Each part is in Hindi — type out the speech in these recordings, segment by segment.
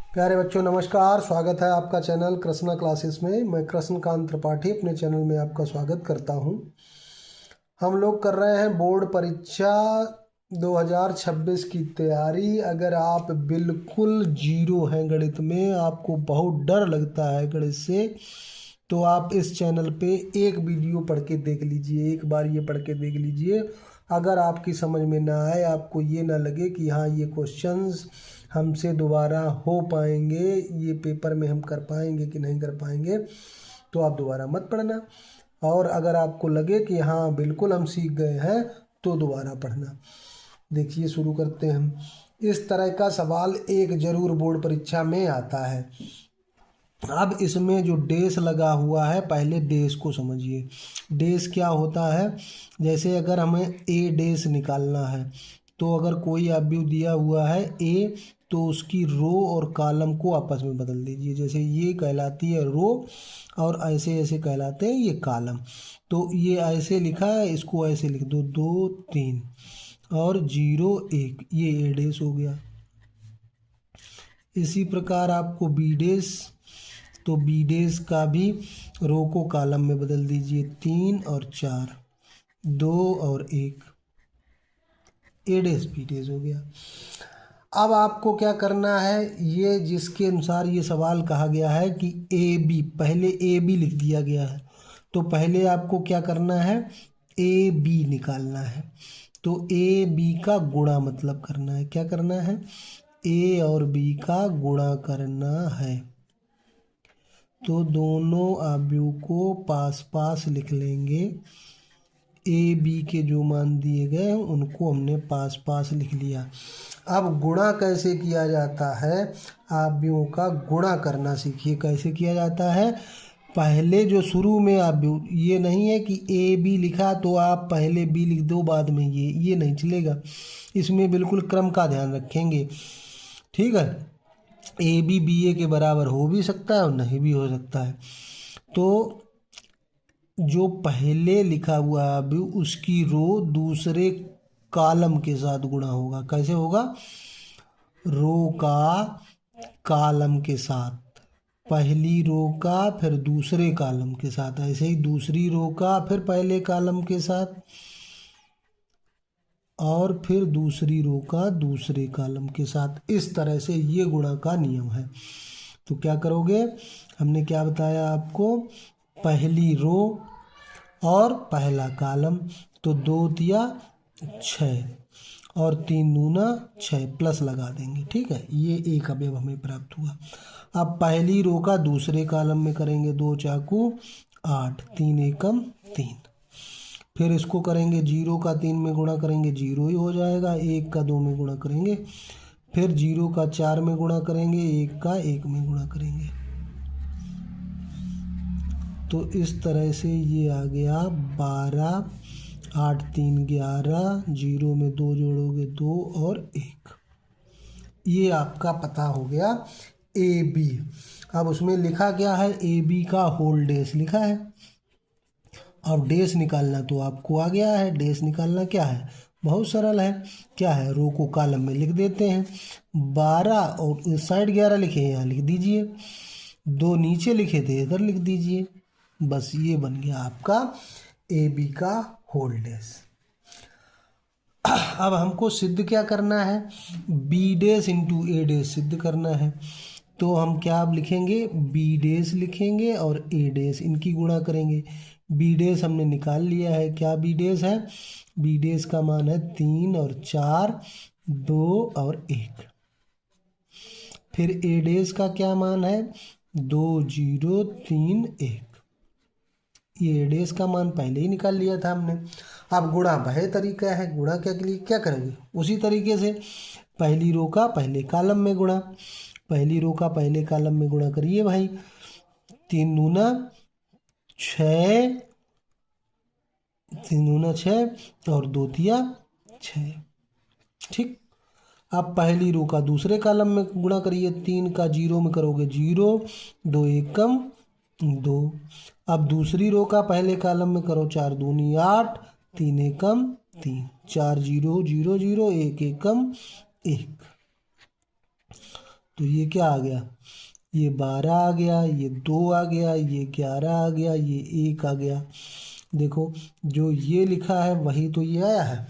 प्यारे बच्चों नमस्कार। स्वागत है आपका चैनल कृष्णा क्लासेस में। मैं कृष्णकांत त्रिपाठी अपने चैनल में आपका स्वागत करता हूं। हम लोग कर रहे हैं बोर्ड परीक्षा 2026 की तैयारी। अगर आप बिल्कुल जीरो हैं गणित में, आपको बहुत डर लगता है गणित से, तो आप इस चैनल पे एक वीडियो पढ़ के देख लीजिए, एक बार ये पढ़ के देख लीजिए। अगर आपकी समझ में ना आए, आपको ये ना लगे कि हाँ ये क्वेश्चंस हमसे दोबारा हो पाएंगे, ये पेपर में हम कर पाएंगे कि नहीं कर पाएंगे, तो आप दोबारा मत पढ़ना। और अगर आपको लगे कि हाँ बिल्कुल हम सीख गए हैं, तो दोबारा पढ़ना। देखिए शुरू करते हैं हम। इस तरह का सवाल एक जरूर बोर्ड परीक्षा में आता है। अब इसमें जो डेस लगा हुआ है, पहले डेस को समझिए। डेस क्या होता है? जैसे अगर हमें ए डेस निकालना है, तो अगर कोई अवयव दिया हुआ है ए, तो उसकी रो और कॉलम को आपस में बदल दीजिए। जैसे ये कहलाती है रो और ऐसे ऐसे कहलाते हैं ये कॉलम। तो ये ऐसे लिखा है, इसको ऐसे लिख दो, 2 3 और 0 1, ये ए डेस हो गया। इसी प्रकार आपको बी डेस, तो बी डेस का भी रो को कॉलम में बदल दीजिए, 3 और 4, 2 और 1, ए डेस बी डेस हो गया। अब आपको क्या करना है, ये जिसके अनुसार ये सवाल कहा गया है कि ए बी, पहले ए बी लिख दिया गया है, तो पहले आपको क्या करना है, ए बी निकालना है। तो ए बी का गुणा मतलब करना है। क्या करना है? ए और बी का गुणा करना है। तो दोनों अवयव को पास पास लिख लेंगे। ए बी के जो मान दिए गए उनको हमने पास पास लिख लिया। अब गुणा कैसे किया जाता है? अवयवों का गुणा करना सीखिए। कैसे किया जाता है? पहले जो शुरू में अवयव, ये नहीं है कि ए बी लिखा तो आप पहले बी लिख दो बाद में ये नहीं चलेगा। इसमें बिल्कुल क्रम का ध्यान रखेंगे, ठीक है। ए बी ए के बराबर हो भी सकता है और नहीं भी हो सकता है। तो जो पहले लिखा हुआ है अभी, उसकी रो दूसरे कॉलम के साथ गुणा होगा। कैसे होगा? रो का कॉलम के साथ, पहली रो का फिर दूसरे कॉलम के साथ, ऐसे ही दूसरी रो का फिर पहले कॉलम के साथ, और फिर दूसरी रो का दूसरे कॉलम के साथ। इस तरह से ये गुणा का नियम है। तो क्या करोगे? हमने क्या बताया आपको? पहली रो और पहला कॉलम, तो 2 तिया 6 और 3 दूना 6, प्लस लगा देंगे, ठीक है। ये एक अवयव हमें प्राप्त हुआ। अब पहली रो का दूसरे कॉलम में करेंगे, 2 चाकू 8, 3 एकम 3। फिर इसको करेंगे 0 का 3 में गुणा करेंगे, 0 ही हो जाएगा। 1 का 2 में गुणा करेंगे, फिर 0 का 4 में गुणा करेंगे, 1 का 1 में गुणा करेंगे। तो इस तरह से ये आ गया 12, 8 3 11, 0 में 2 जोड़ोगे 2 और 1। ये आपका पता हो गया ए बी। अब उसमें लिखा क्या है? ए बी का होल डेस लिखा है। अब डेस निकालना तो आपको आ गया है। डेस निकालना क्या है? बहुत सरल है। क्या है? रो को कॉलम में लिख देते हैं। 12 और इस साइड 11 लिखे यहाँ लिख दीजिए, 2 नीचे लिखे थे इधर लिख दीजिए। बस ये बन गया आपका ए बी का होल डेस। अब हमको सिद्ध क्या करना है? बी डेस इंटू ए डेस सिद्ध करना है। तो हम क्या अब लिखेंगे? बी डेस लिखेंगे और ए डेस, इनकी गुणा करेंगे। बी डेस हमने निकाल लिया है। क्या बी डेस है? बी डेस का मान है 3 और 4, 2 और 1। फिर ए डेस का क्या मान है? 2 0 3 1। ये डेस का मान पहले ही निकाल लिया था हमने। अब गुणा वह तरीका है। गुणा क्या के लिए क्या करेंगे? उसी तरीके से पहली रो का पहले कॉलम में गुणा, पहली रो का पहले कॉलम में गुणा करिए भाई। 3 दूना 6, 3 दूना 6 और 2 तिया 6, ठीक। अब पहली रो का दूसरे कॉलम में गुणा करिए। 3 का 0 में करोगे 0, 2 एकम 2। अब दूसरी रो का पहले कॉलम में करो, 4 दूनी 8, 3 एकम 3, 4 0 0 0, 1 एकम 1। तो ये क्या आ गया, ये 12 आ गया, ये 2 आ गया, ये 11 आ गया, ये 1 आ गया। देखो जो ये लिखा है वही तो ये आया है,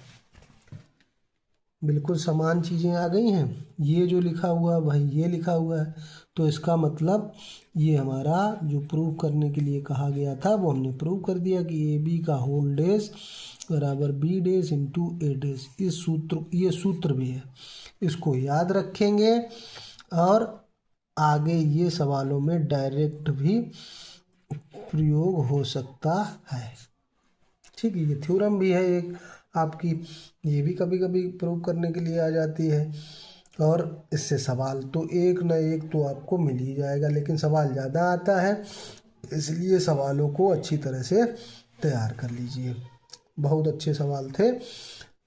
बिल्कुल समान चीज़ें आ गई हैं। ये जो लिखा हुआ है वही ये लिखा हुआ है। तो इसका मतलब ये हमारा जो प्रूव करने के लिए कहा गया था वो हमने प्रूव कर दिया कि ए बी का होल डेज बराबर be days into A days. ये सूत्र भी है, इसको याद रखेंगे और आगे ये सवालों में डायरेक्ट भी प्रयोग हो सकता है। ठीक है, ये थ्योरम भी है एक आपकी, ये भी कभी कभी प्रूव करने के लिए आ जाती है। और इससे सवाल तो एक न एक तो आपको मिल ही जाएगा, लेकिन सवाल ज़्यादा आता है, इसलिए सवालों को अच्छी तरह से तैयार कर लीजिए। बहुत अच्छे सवाल थे,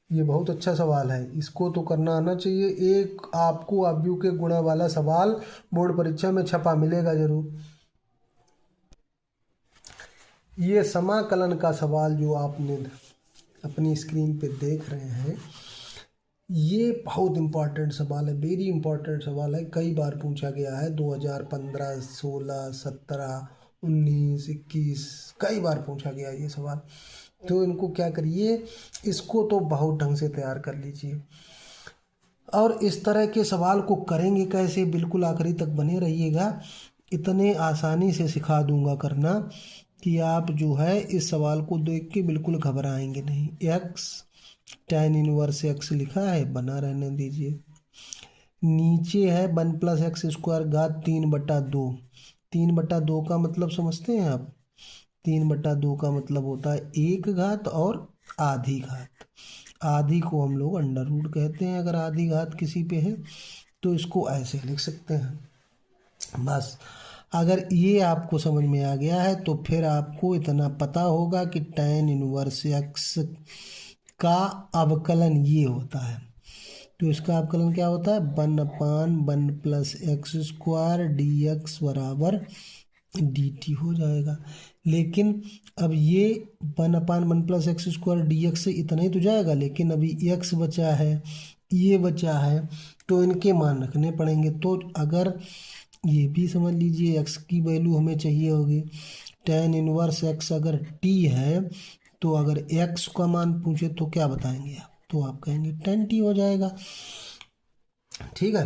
ये बहुत अच्छा सवाल है, इसको तो करना आना चाहिए। एक आपको आव्यूह के गुणा वाला सवाल बोर्ड परीक्षा में छपा मिलेगा जरूर। ये समाकलन का सवाल जो आपने अपनी स्क्रीन पे देख रहे हैं, ये बहुत इम्पोर्टेंट सवाल है, वेरी इम्पोर्टेंट सवाल है। कई बार पूछा गया है, 2015, 16, 17, 19, 21, कई बार पूछा गया ये सवाल। तो इनको क्या करिए, इसको तो बहुत ढंग से तैयार कर लीजिए। और इस तरह के सवाल को करेंगे कैसे, बिल्कुल आखिरी तक बने रहिएगा। इतने आसानी से सिखा दूंगा करना कि आप जो है इस सवाल को देख के बिल्कुल घबराएंगे नहीं। एक्स tan इनवर्स एक्स लिखा है, बना रहने दीजिए। नीचे है 1 + x स्क्वायर घात 3/2। 3/2 का मतलब समझते हैं आप? 3/2 का मतलब होता है 1 घात और आधी घात। आधी को हम लोग अंडर रूट कहते हैं, अगर आधी घात किसी पे है तो इसको ऐसे लिख सकते हैं। बस अगर ये आपको समझ में आ गया है तो फिर आपको इतना पता होगा कि tan इनवर्स एक्स का अवकलन ये होता है। तो इसका अवकलन क्या होता है, 1/1 + x स्क्वायर dx बराबर dt हो जाएगा। लेकिन अब ये 1/1 + x स्क्वायर dx से इतना ही तो जाएगा, लेकिन अभी x बचा है, ये बचा है, तो इनके मान रखने पड़ेंगे। तो अगर ये भी समझ लीजिए x की वैल्यू हमें चाहिए होगी, tan इनवर्स x अगर t है तो अगर x का मान पूछे तो क्या बताएंगे आप, तो आप कहेंगे tan t हो जाएगा। ठीक है,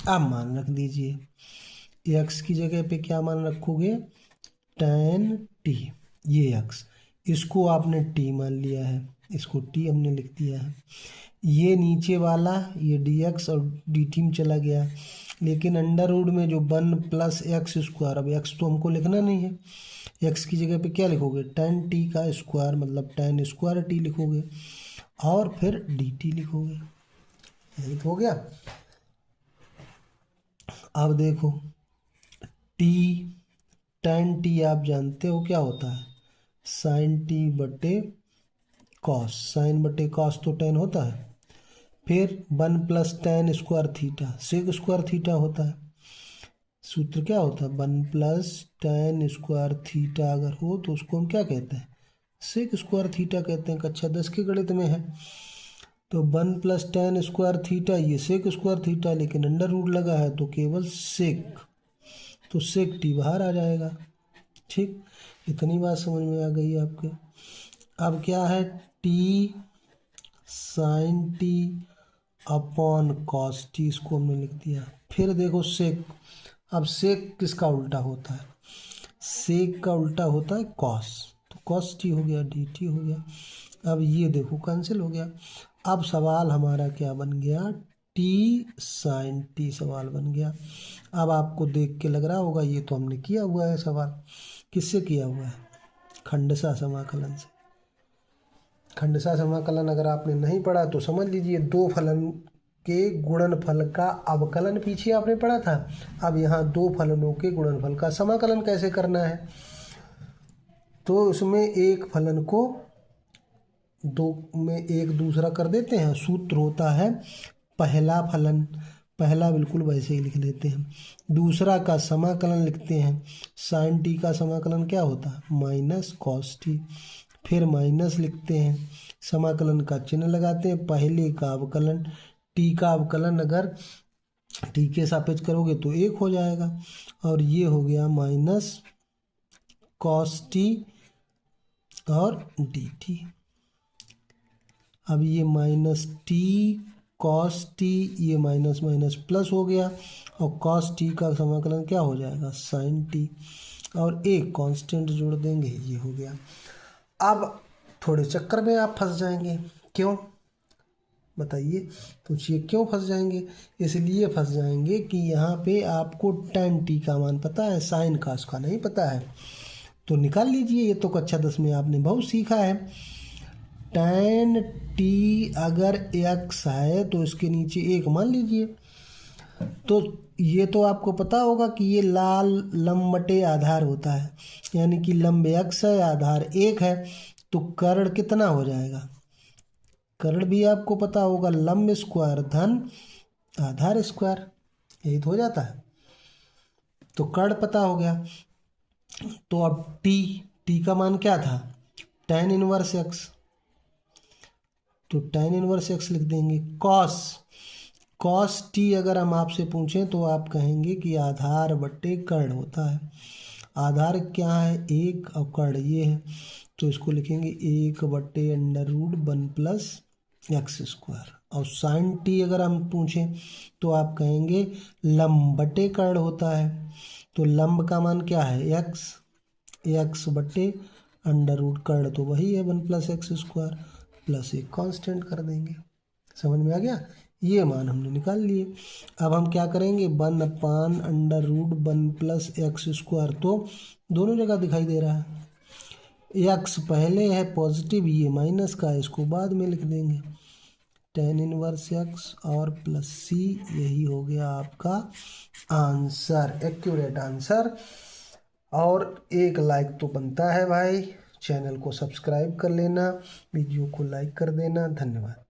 अब मान रख दीजिए, x की जगह पे क्या मान रखोगे, tan t, ये x, इसको आपने t मान लिया है, इसको t हमने लिख दिया है। ये नीचे वाला ये dx और dt में चला गया, लेकिन अंडर रूट में जो 1 + x स्क्वायर, अब x तो हमको लिखना नहीं है, x की जगह पे क्या लिखोगे, tan t का स्क्वायर मतलब tan स्क्वायर t लिखोगे और फिर dt लिखोगे, यही तो हो गया। अब देखो t, tan t आप जानते हो क्या होता है, sin t बटे cos, sin बटे cos तो tan होता है, फिर 1 + tan square theta, sec square theta होता है। सूत्र क्या होता है, 1 + tan स्क्वायर थीटा अगर हो तो उसको हम क्या कहते हैं, सेक स्क्वायर थीटा कहते हैं, कक्षा 10 के गणित में है। तो 1 + tan स्क्वायर थीटा, ये सेक स्क्वायर थीटा, लेकिन अंडर रूट लगा है तो केवल सेक, तो सेक टी बाहर आ जाएगा। ठीक, इतनी बात समझ में आ गई आपके। अब क्या है, T sin t upon cos t, इसको हमने लिख दिया। फिर देखो सेक, अब सेक किसका उल्टा होता है, सेक का उल्टा होता है cos, तो cos t हो गया, dt हो गया। अब ये देखो कैंसिल हो गया। अब सवाल हमारा क्या बन गया, t sin t सवाल बन गया। अब आपको देख के लग रहा होगा ये तो हमने किया हुआ है सवाल, किससे किया हुआ है, खंडसा समाकलन से। खंडसा समाकलन अगर आपने नहीं पढ़ा तो समझ लीजिए, दो फलन के गुणनफल का अवकलन पीछे आपने पढ़ा था, अब यहाँ दो फलनों के गुणनफल का समाकलन कैसे करना है। तो उसमें एक फलन को दो में एक दूसरा कर देते हैं, सूत्र होता है पहला फलन, पहला बिल्कुल वैसे ही लिख लेते हैं, दूसरा का समाकलन लिखते हैं, sin t का समाकलन क्या होता है, -cos t, फिर माइनस लिखते हैं, समाकलन का चिन्ह लगाते हैं, पहले का अवकलन, t का अवकलन अगर टी के सापेक्ष करोगे तो 1 हो जाएगा, और ये हो गया माइनस कॉस टी और डी टी। अब ये माइनस टी कॉस टी, ये माइनस माइनस प्लस हो गया, और कॉस टी का समाकलन क्या हो जाएगा, साइन टी, और एक कांस्टेंट जोड़ देंगे, ये हो गया। अब थोड़े चक्कर में आप फंस जाएंगे, क्यों बताइए, पूछिए क्यों फंस जाएंगे। इसलिए फंस जाएंगे कि यहाँ पे आपको tan टी का मान पता है, साइन का उसका नहीं पता है, तो निकाल लीजिए। ये तो कक्षा 10 में आपने बहुत सीखा है। tan टी अगर x है तो इसके नीचे 1 मान लीजिए। तो ये तो आपको पता होगा कि ये लाल लंब बटे आधार होता है, यानी कि लंब x है, आधार 1 है, तो कर्ण कितना हो जाएगा, कर्ण भी आपको पता होगा, लंब स्क्वायर धन आधार स्क्वायर, यही तो हो जाता है। तो कर्ण पता हो गया। तो अब टी का मान क्या था, tan इनवर्स x, तो tan इनवर्स x लिख देंगे। कॉस टी अगर हम आपसे पूछें तो आप कहेंगे कि आधार बट्टे कर्ण होता है। आधार क्या है, 1, और कर्ण ये है, तो इसको लिखेंगे 1/√1 प्लस एक्स स्क्वायर। और साइन टी अगर हम पूछें तो आप कहेंगे लंब बटे कर्ण होता है, तो लंब का मान क्या है, एक्स बटे √ कर्ण तो वही है 1 प्लस एक्स स्क्वायर, प्लस एक कांस्टेंट कर देंगे। समझ में आ गया, ये मान हमने निकाल लिए। अब हम क्या करेंगे, 1/√1 प्लस एक्स स्क्वायर, तो दोनों जगह दिखाई दे रहा है, एक्स पहले है पॉजिटिव, ये माइनस का है, इसको बाद में लिख देंगे। tan इनवर्स एक्स और प्लस सी, यही हो गया आपका आंसर, एक्यूरेट आंसर। और एक लाइक तो बनता है भाई, चैनल को सब्सक्राइब कर लेना, वीडियो को लाइक कर देना, धन्यवाद।